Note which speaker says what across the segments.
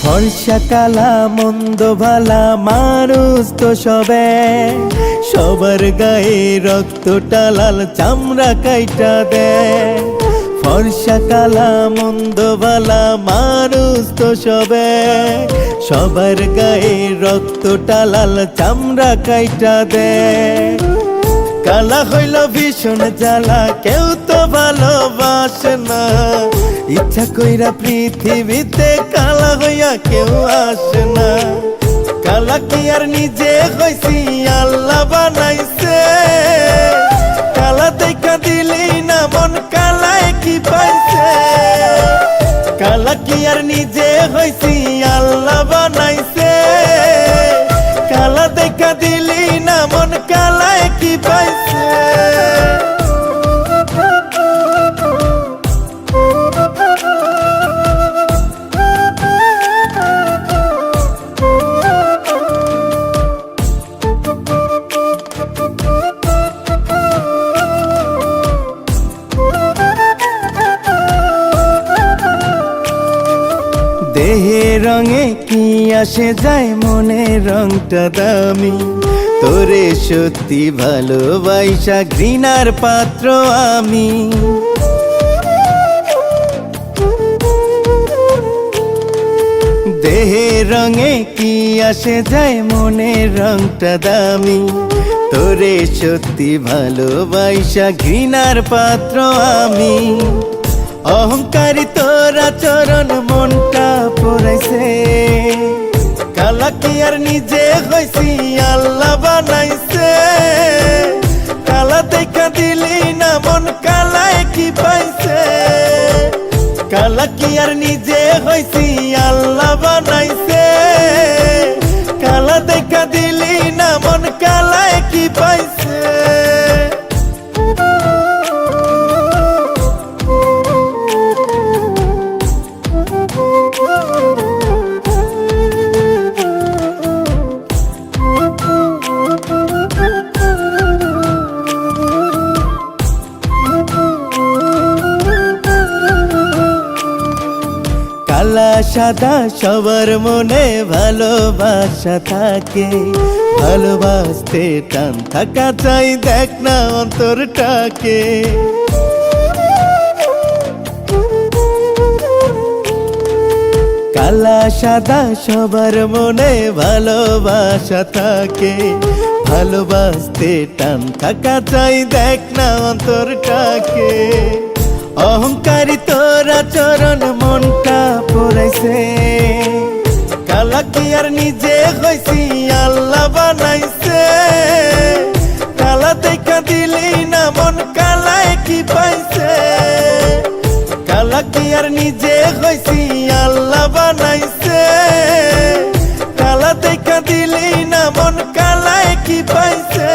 Speaker 1: ফর্সা কালা মন্দ ভালা মানুষ তো সবে, সবার গায়ে রক্তটা লাল চামড়া কাইটা দেয়। ফর্সা কালা মন্দ ভালা মানুষ তো সবে, সবার গায়ে রক্তটা লাল চামড়া কাইটা দেয়। কালা হইল ভীষণ জ্বালা, কেউ তো ভালোবাসে না, ইচ্ছা কইরা পৃথিবীতে কালা হইয়া কেউ আসে না। কালা কি আর নিজে হইছি, আল্লাহ বানাইছে, কালা দেখা দিলি না মন কালায় কি পাইছে। কালা কি আর নিজে হইছি, আল্লাহ বানাইছে, কালা দেখা দিলি না মন কালায় কি পাইছে। দেহের রঙে কি আসে যায়, মনের রংটা দামি, তোরে সত্যি ভালোবাসা ঘৃণার পাত্র আমি। দেহের রঙে কি আসে যায়, মনের রংটা দামি, তোরে সত্যি ভালোবাসা ঘৃণার পাত্র আমি। অহংকারী তোর আচরণ মনটা পড়াইছে, কালা কি আর নিজে হইছি, আল্লাহ বানাইছে, কালা দেখা দিলি না মন কালায় কি পাইছে। কালা কি আর নিজে হইছি, আল্লাহ বানাইছে, কালা দেখা দিলি না মন কালায় কি পাইছে। কালা সাদা সবার মনে ভালোবাসা থাকে, ভালোবাসতে টান থাকা চাই, দেখ না অন্তরটাকে। কালা সাদা সবার মনে ভালোবাসা থাকে, ভালোবাসতে টান থাকা চাই, দেখ না অন্তরটাকে। অহংকারী তোর আচরণ মনটা পড়াইছে, কালা কি আর নিজে হইছি, আল্লাহ বানাইছে, কালা দেখা দিলি না মন কালায় কি পাইছে। কালা কি আর নিজে হইছি, আল্লাহ বানাইছে, কালা দেখা দিলি না মন কালায় কি পাইছে।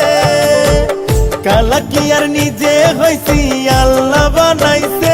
Speaker 1: কালা কি আর নিজে হইছি, আল্লাহ বানাইছে,